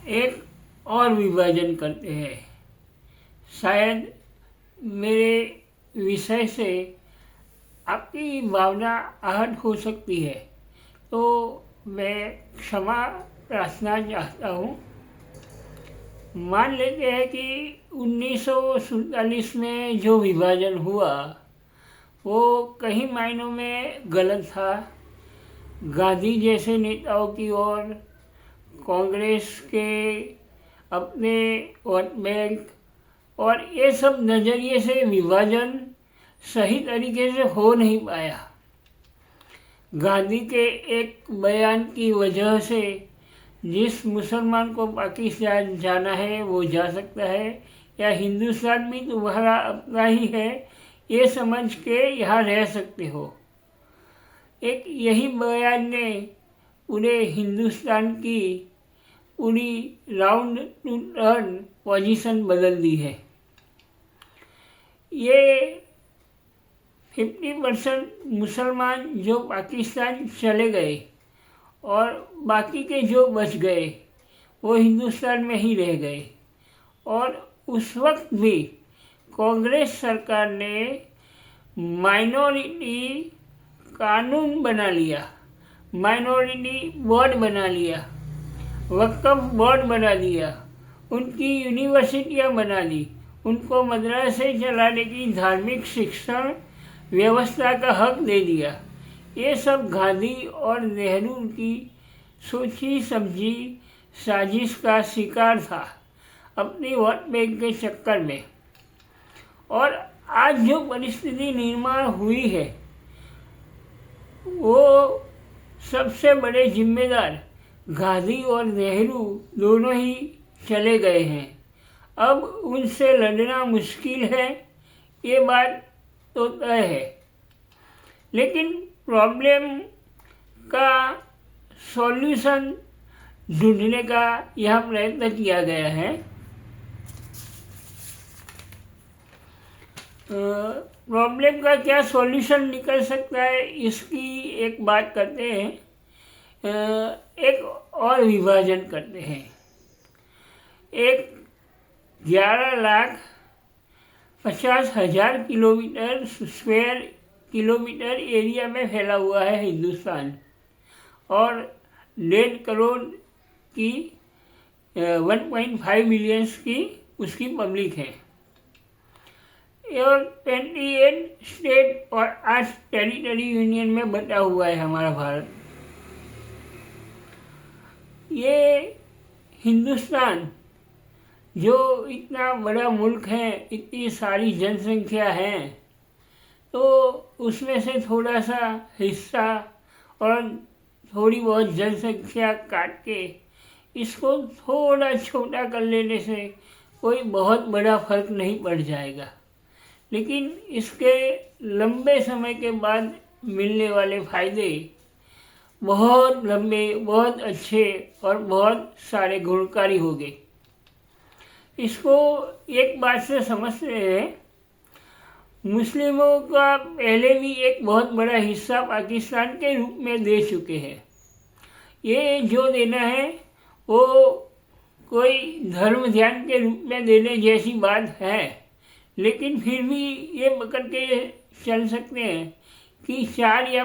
एक और विभाजन करते हैं। शायद मेरे विषय से आपकी भावना आहत हो सकती है, तो मैं क्षमा प्रार्थना चाहता हूँ। मान लेते हैं कि 1947 में जो विभाजन हुआ वो कई मायनों में गलत था। गांधी जैसे नेताओं की ओर, कांग्रेस के अपने वोट बैंक और ये सब नज़रिए से विभाजन सही तरीके से हो नहीं पाया। गांधी के एक बयान की वजह से जिस मुसलमान को पाकिस्तान जाना है वो जा सकता है, या हिंदुस्तान भी तुम्हारा अपना ही है ये समझ के यहाँ रह सकते हो। एक यही बयान ने पूरे हिंदुस्तान की पूरी राउंड टू टर्न पोजीशन बदल दी है। ये 50% मुसलमान जो पाकिस्तान चले गए और बाकी के जो बच गए वो हिंदुस्तान में ही रह गए। और उस वक्त भी कांग्रेस सरकार ने माइनॉरिटी कानून बना लिया, माइनॉरिटी बोर्ड बना लिया, वक्फ बोर्ड बना दिया, उनकी यूनिवर्सिटियां बना दी, उनको मदरसे चलाने की धार्मिक शिक्षण व्यवस्था का हक दे दिया। ये सब गांधी और नेहरू की सोची समझी साजिश का शिकार था अपनी वोट बैंक के चक्कर में। और आज जो परिस्थिति निर्माण हुई है वो सबसे बड़े जिम्मेदार गांधी और नेहरू दोनों ही चले गए हैं। अब उनसे लड़ना मुश्किल है, ये बात तो तय है। लेकिन प्रॉब्लम का सॉल्यूशन ढूंढने का यह प्रयत्न किया गया है। प्रॉब्लम का क्या सॉल्यूशन निकल सकता है इसकी एक बात करते हैं। एक और विभाजन करते हैं। एक 11,50,000 किलोमीटर स्क्वायर किलोमीटर एरिया में फैला हुआ है हिंदुस्तान, और 1.5 करोड़ की 1.5 मिलियंस की उसकी पब्लिक है, और 28 स्टेट और 8 टेरिटरी यूनियन में बटा हुआ है हमारा भारत। ये हिंदुस्तान जो इतना बड़ा मुल्क है, इतनी सारी जनसंख्या है, तो उसमें से थोड़ा सा हिस्सा और थोड़ी बहुत जनसंख्या काट के इसको थोड़ा छोटा कर लेने से कोई बहुत बड़ा फर्क नहीं पड़ जाएगा। लेकिन इसके लंबे समय के बाद मिलने वाले फ़ायदे बहुत लंबे, बहुत अच्छे और बहुत सारे गुणकारी होंगे। इसको एक बात से समझते हैं, मुस्लिमों का पहले भी एक बहुत बड़ा हिस्सा पाकिस्तान के रूप में दे चुके हैं। ये जो देना है वो कोई धर्म ध्यान के रूप में देने जैसी बात है, लेकिन फिर भी ये पकड़ के चल सकते हैं कि 4 या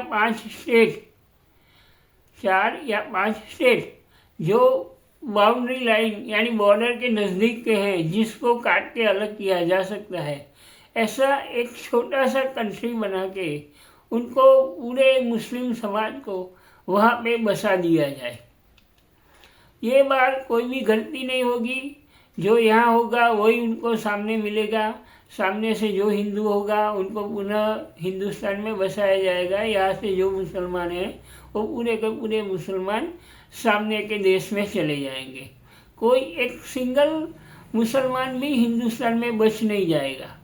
5 स्टेट जो बाउंड्री लाइन यानी बॉर्डर के नज़दीक के हैं, जिसको काट के अलग किया जा सकता है, ऐसा एक छोटा सा कंट्री बना के उनको पूरे मुस्लिम समाज को वहाँ पे बसा दिया जाए। ये बार कोई भी गलती नहीं होगी। जो यहाँ होगा वही उनको सामने मिलेगा। सामने से जो हिंदू होगा उनको पुनः हिंदुस्तान में बसाया जाएगा। यहाँ से जो मुसलमान हैं वो पूरे के पूरे मुसलमान सामने के देश में चले जाएंगे। कोई एक सिंगल मुसलमान भी हिंदुस्तान में बच नहीं जाएगा।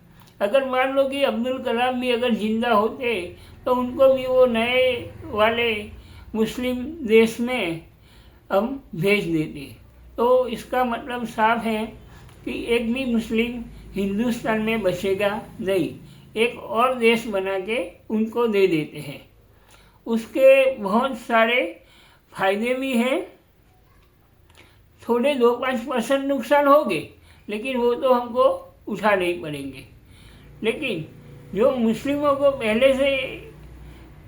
अगर मान लो कि अब्दुल कलाम भी अगर ज़िंदा होते तो उनको भी वो नए वाले मुस्लिम देश में हम भेज देते। तो इसका मतलब साफ है कि एक भी मुस्लिम हिंदुस्तान में बचेगा नहीं, एक और देश बना के उनको दे देते हैं। उसके बहुत सारे फायदे भी हैं, थोड़े 2-5% नुकसान होंगे, लेकिन वो तो हमको उठा नहीं पड़ेंगे। लेकिन जो मुस्लिमों को पहले से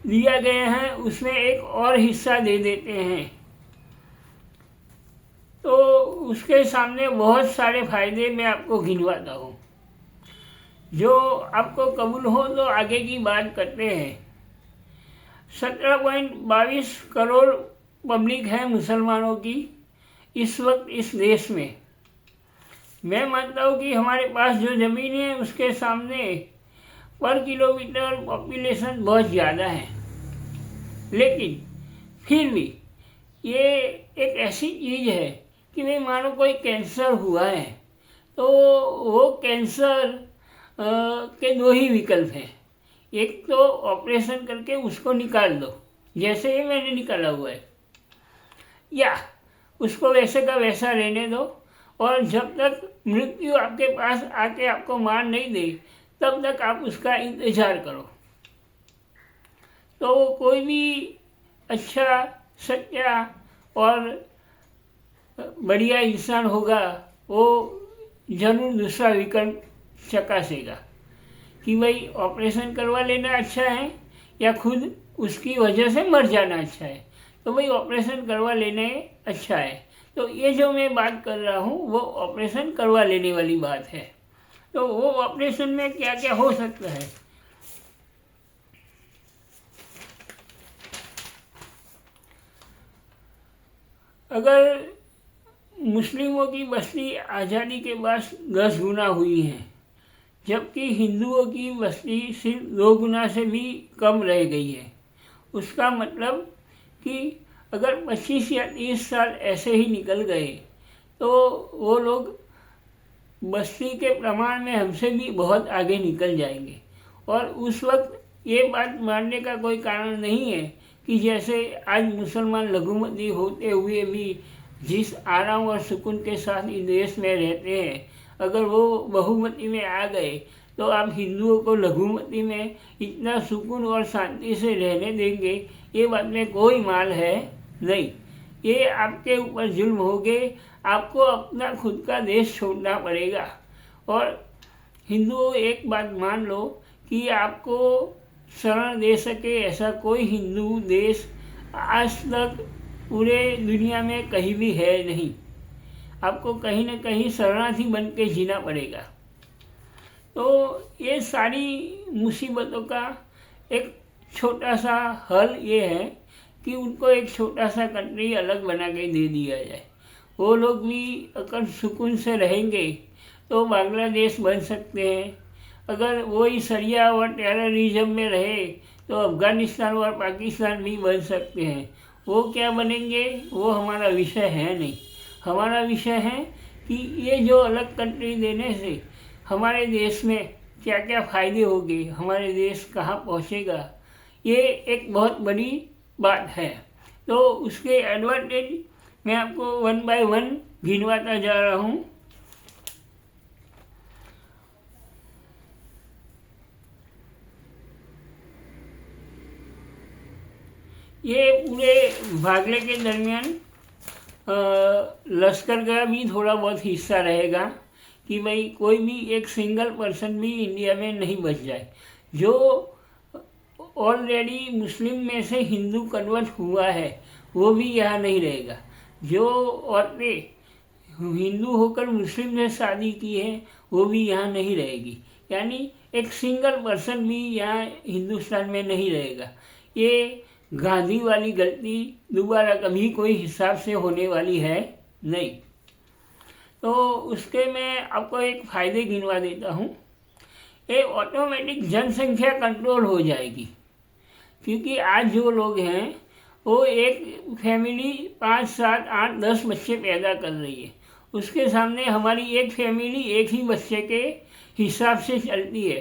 दिया गया है उसमें एक और हिस्सा दे देते हैं, तो उसके सामने बहुत सारे फायदे मैं आपको गिनवाता हूँ। जो आपको कबूल हो तो आगे की बात करते हैं। 17.22 करोड़ पब्लिक है मुसलमानों की इस वक्त इस देश में। मैं मानता हूँ कि हमारे पास जो ज़मीन है उसके सामने पर किलोमीटर पॉपुलेशन बहुत ज़्यादा है, लेकिन फिर भी ये एक ऐसी चीज़ है कि भाई मानो कोई कैंसर हुआ है तो वो कैंसर के दो ही विकल्प हैं। एक तो ऑपरेशन करके उसको निकाल दो, जैसे ही मैंने निकाला हुआ है, या उसको वैसे का वैसा रहने दो, और जब तक मृत्यु आपके पास आके आपको मार नहीं दे तब तक आप उसका इंतज़ार करो। तो कोई भी अच्छा, सच्चा और बढ़िया इंसान होगा वो जरूर दूसरा विकल्प चकासेगा कि भाई ऑपरेशन करवा लेना अच्छा है या खुद उसकी वजह से मर जाना अच्छा है। तो भाई ऑपरेशन करवा लेने अच्छा है। तो ये जो मैं बात कर रहा हूँ वो ऑपरेशन करवा लेने वाली बात है। तो वो ऑपरेशन में क्या क्या हो सकता है। अगर मुस्लिमों की बस्ती आज़ादी के बाद 10 गुना हुई है, जबकि हिंदुओं की बस्ती सिर्फ 2 गुना से भी कम रह गई है, उसका मतलब कि अगर 25 या 30 साल ऐसे ही निकल गए तो वो लोग बस्ती के प्रमाण में हमसे भी बहुत आगे निकल जाएंगे। और उस वक्त ये बात मानने का कोई कारण नहीं है कि जैसे आज मुसलमान लघुमती होते हुए भी जिस आराम और सुकून के साथ इस देश में रहते हैं, अगर वो बहुमती में आ गए तो आप हिंदुओं को लघुमती में इतना सुकून और शांति से रहने देंगे, ये बात में कोई माल है नहीं। ये आपके ऊपर जुल्म हो गए, आपको अपना खुद का देश छोड़ना पड़ेगा। और हिंदुओं एक बात मान लो कि आपको शरण दे सके ऐसा कोई हिंदू देश आज तक पूरे दुनिया में कहीं भी है नहीं। आपको कहीं ना कहीं शरणार्थी बन के जीना पड़ेगा। तो ये सारी मुसीबतों का एक छोटा सा हल ये है कि उनको एक छोटा सा कंट्री अलग बना के दे दिया जाए। वो लोग भी अगर सुकून से रहेंगे तो बांग्लादेश बन सकते हैं। अगर वही शरिया और टेररिज्म में रहे तो अफ़गानिस्तान और पाकिस्तान भी बन सकते हैं। वो क्या बनेंगे वो हमारा विषय है नहीं। हमारा विषय है कि ये जो अलग कंट्री देने से हमारे देश में क्या क्या फ़ायदे होंगे, हमारे देश कहाँ पहुँचेगा, ये एक बहुत बड़ी बात है। तो उसके एडवांटेज मैं आपको 1 बाय 1 गिनवाता जा रहा हूँ। ये पूरे भागले के दरमियान लश्कर का भी थोड़ा बहुत हिस्सा रहेगा कि भाई कोई भी एक सिंगल पर्सन भी इंडिया में नहीं बच जाए। जो ऑलरेडी मुस्लिम में से हिंदू कन्वर्ट हुआ है वो भी यहाँ नहीं रहेगा। जो औरतें हिंदू होकर मुस्लिम से शादी की है वो भी यहाँ नहीं रहेगी। यानी एक सिंगल पर्सन भी यहाँ हिंदुस्तान में नहीं रहेगा। ये गांधी वाली गलती दोबारा कभी कोई हिसाब से होने वाली है नहीं। तो उसके मैं आपको एक फ़ायदे गिनवा देता हूँ। ये ऑटोमेटिक जनसंख्या कंट्रोल हो जाएगी, क्योंकि आज जो लोग हैं वो एक फैमिली 5, 7, 8, 10 बच्चे पैदा कर रही है। उसके सामने हमारी एक फैमिली एक ही बच्चे के हिसाब से चलती है।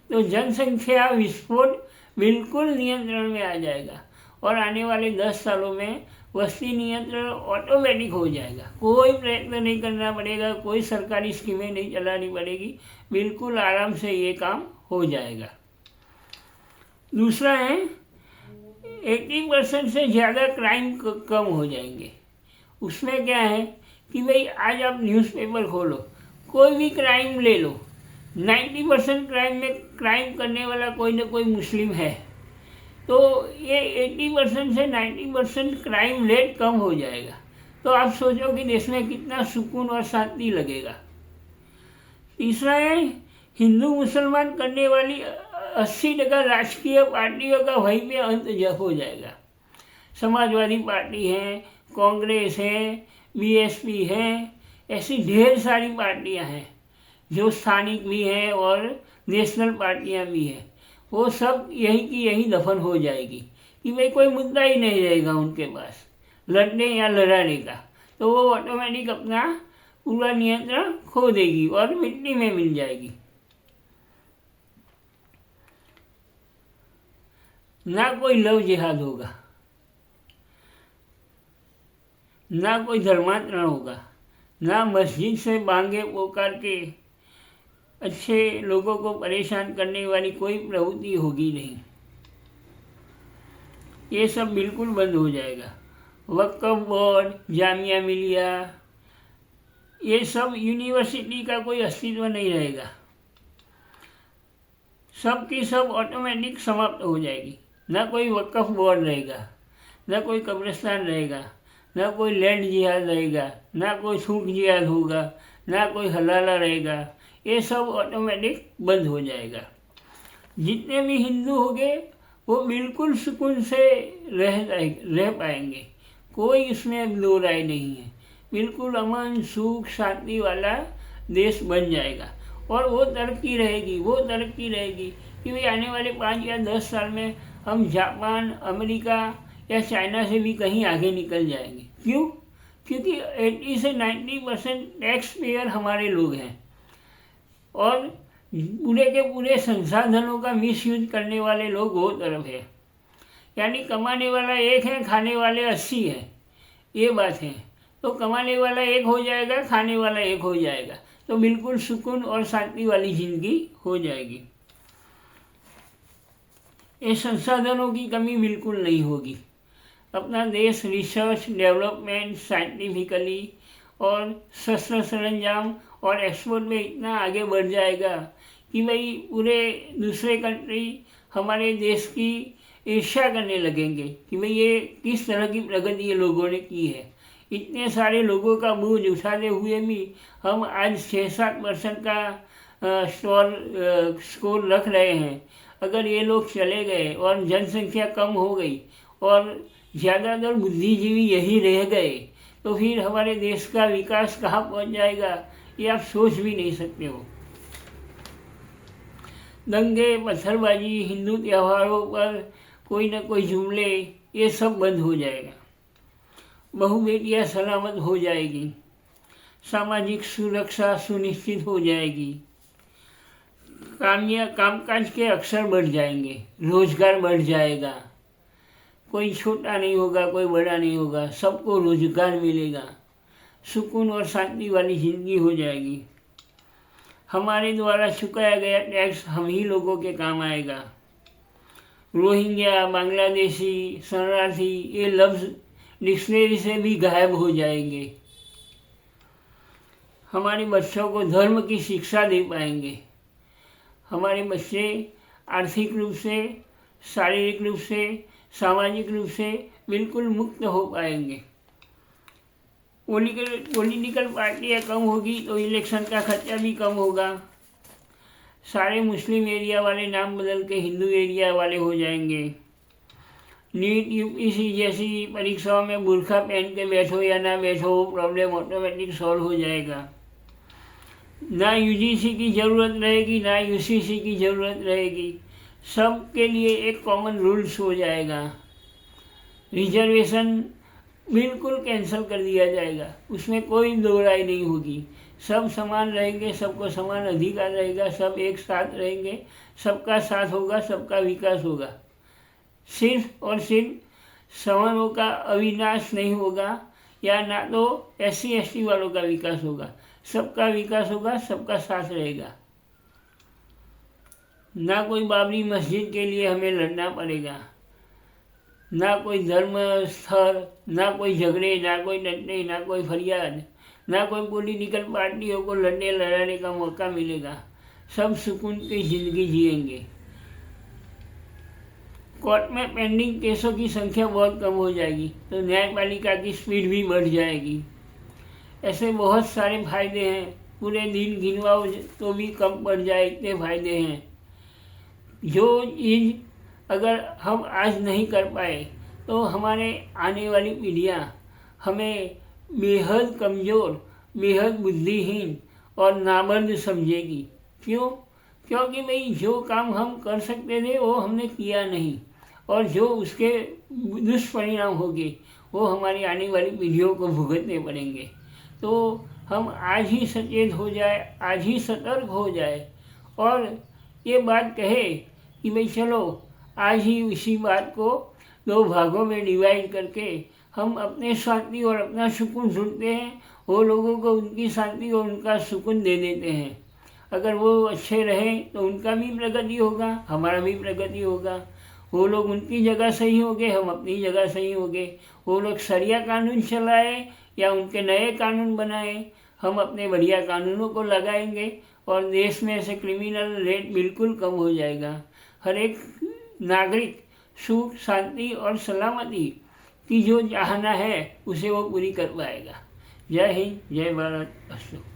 तो जनसंख्या विस्फोट बिल्कुल नियंत्रण में आ जाएगा और आने वाले 10 सालों में वस्ती नियंत्रण ऑटोमेटिक हो जाएगा। कोई प्रयत्न नहीं करना पड़ेगा, कोई सरकारी स्कीमें नहीं चलानी पड़ेगी, बिल्कुल आराम से ये काम हो जाएगा। दूसरा है 80% से ज़्यादा क्राइम कम हो जाएंगे। उसमें क्या है कि भाई आज आप न्यूज़पेपर खोलो, कोई भी क्राइम ले लो, 90% क्राइम में क्राइम करने वाला कोई ना कोई मुस्लिम है। तो ये 80% से 90% क्राइम रेट कम हो जाएगा। तो आप सोचो कि देश में कितना सुकून और शांति लगेगा। तीसरा है, हिंदू मुसलमान करने वाली 80% राजकीय पार्टियों का वहीं पे अंत हो जाएगा। समाजवादी पार्टी है, कांग्रेस है, बीएसपी है, ऐसी ढेर सारी पार्टियां हैं जो स्थानिक भी हैं और नेशनल पार्टियां भी हैं। वो सब यही की यही दफन हो जाएगी कि भाई कोई मुद्दा ही नहीं रहेगा उनके पास लड़ने या लड़ाने का। तो वो ऑटोमेटिक अपना पूरा नियंत्रण खो देगी और मिट्टी में मिल जाएगी। ना कोई लव जिहाद होगा, ना कोई धर्मांतरण होगा, ना मस्जिद से बांगे पोकार के अच्छे लोगों को परेशान करने वाली कोई प्रवृत्ति होगी नहीं। ये सब बिल्कुल बंद हो जाएगा। वक्फ बोर्ड, जामिया मिलिया, ये सब यूनिवर्सिटी का कोई अस्तित्व नहीं रहेगा। सब की सब ऑटोमेटिक समाप्त हो जाएगी। ना कोई वक्फ बोर्ड रहेगा, ना कोई कब्रिस्तान रहेगा, ना कोई लैंड जिहाद रहेगा, ना कोई सूख जिहाद होगा, ना कोई हलाला रहेगा। ये सब ऑटोमेटिक बंद हो जाएगा। जितने भी हिंदू होंगे वो बिल्कुल सुकून से रह पाएंगे। कोई इसमें दो राय नहीं है। बिल्कुल अमन सुख शांति वाला देश बन जाएगा और वो तरक्की रहेगी कि भाई आने वाले 5 या 10 साल में हम जापान, अमेरिका या चाइना से भी कहीं आगे निकल जाएंगे। क्यों? क्योंकि 80 से 90% टैक्स पेयर हमारे लोग हैं और पूरे के पूरे संसाधनों का मिसयूज करने वाले लोग वो तरफ है। यानी कमाने वाला एक है, खाने वाले 80 हैं, ये बात है। तो कमाने वाला एक हो जाएगा, खाने वाला एक हो जाएगा, तो बिल्कुल सुकून और शांति वाली जिंदगी हो जाएगी। ये संसाधनों की कमी बिल्कुल नहीं होगी। अपना देश रिसर्च डेवलपमेंट साइंटिफिकली और शस्त्र सरंजाम और एक्सपोर्ट में इतना आगे बढ़ जाएगा कि भाई पूरे दूसरे कंट्री हमारे देश की ईर्ष्या करने लगेंगे कि भाई ये किस तरह की प्रगति ये लोगों ने की है। इतने सारे लोगों का बोझ उठाते हुए भी हम आज 6-7% का स्कोर रख रहे हैं। अगर ये लोग चले गए और जनसंख्या कम हो गई और ज़्यादातर बुद्धिजीवी यही रह गए तो फिर हमारे देश का विकास कहाँ पहुँच जाएगा, ये आप सोच भी नहीं सकते हो। दंगे, पत्थरबाजी, हिंदू त्योहारों पर कोई न कोई जुमले, ये सब बंद हो जाएगा। बहु बेटियाँ सलामत हो जाएगी, सामाजिक सुरक्षा सुनिश्चित हो जाएगी, कामकाज के अवसर बढ़ जाएंगे, रोजगार बढ़ जाएगा। कोई छोटा नहीं होगा, कोई बड़ा नहीं होगा, सबको रोजगार मिलेगा, सुकून और शांति वाली जिंदगी हो जाएगी। हमारे द्वारा चुकाया गया टैक्स हम ही लोगों के काम आएगा। रोहिंग्या, बांग्लादेशी, शरणार्थी, ये लफ्ज़ डिक्शनरी से भी गायब हो जाएंगे। हमारे बच्चों को धर्म की शिक्षा दे पाएंगे। हमारे बच्चे आर्थिक रूप से, शारीरिक रूप से, सामाजिक रूप से बिल्कुल मुक्त हो पाएंगे। पॉलिटिकल पार्टियाँ कम होगी तो इलेक्शन का खर्चा भी कम होगा। सारे मुस्लिम एरिया वाले नाम बदल के हिंदू एरिया वाले हो जाएंगे। नीट यूपीसी जैसी परीक्षाओं में बुर्खा पहन के बैठो या ना बैठो, वो प्रॉब्लम ऑटोमेटिक सॉल्व हो जाएगा। ना यूजीसी की ज़रूरत रहेगी, ना यूसीसी की ज़रूरत रहेगी। सब के लिए एक कॉमन रूल्स हो जाएगा। रिजर्वेशन बिल्कुल कैंसिल कर दिया जाएगा, उसमें कोई दो राय नहीं होगी। सब समान रहेंगे, सबको समान अधिकार रहेगा, सब एक साथ रहेंगे, सबका साथ होगा, सबका विकास होगा। सिर्फ और सिर्फ सवर्णों का अविनाश नहीं होगा या ना तो SC ST वालों का विकास होगा। सबका विकास होगा, सबका साथ रहेगा। ना कोई बाबरी मस्जिद के लिए हमें लड़ना पड़ेगा, ना कोई धर्म स्थल, ना कोई झगड़े, ना कोई डंडे, ना कोई फरियाद। ना कोई पॉलिटिकल पार्टियों को लड़ने लड़ाने का मौका मिलेगा। सब सुकून की ज़िंदगी जिएंगे। कोर्ट में पेंडिंग केसों की संख्या बहुत कम हो जाएगी, तो न्यायपालिका की स्पीड भी बढ़ जाएगी। ऐसे बहुत सारे फायदे हैं, पूरे दिन गिनवाओ तो भी कम पड़ जाए, इतने फायदे हैं। जो चीज़ अगर हम आज नहीं कर पाए तो हमारे आने वाली पीढ़ियाँ हमें बेहद कमज़ोर, बेहद बुद्धिहीन और नामर्द समझेगी। क्यों? क्योंकि भाई जो काम हम कर सकते थे वो हमने किया नहीं, और जो उसके दुष्परिणाम होंगे वो हमारी आने वाली पीढ़ियों को भुगतने पड़ेंगे। तो हम आज ही सचेत हो जाए, आज ही सतर्क हो जाए और ये बात कहे कि भाई चलो आज ही इसी बात को 2 भागों में डिवाइड करके हम अपने शांति और अपना सुकून ढूंढते हैं, वो लोगों को उनकी शांति और उनका सुकून दे देते हैं। अगर वो अच्छे रहें तो उनका भी प्रगति होगा, हमारा भी प्रगति होगा। वो लोग उनकी जगह सही होंगे, हम अपनी जगह सही होंगे। वो लोग शरिया कानून चलाए या उनके नए कानून बनाए, हम अपने बढ़िया कानूनों को लगाएंगे और देश में ऐसे क्रिमिनल रेट बिल्कुल कम हो जाएगा। हर एक नागरिक सुख, शांति और सलामती की जो चाहना है उसे वो पूरी कर पाएगा। जय हिंद, जय भारत, अस्तु।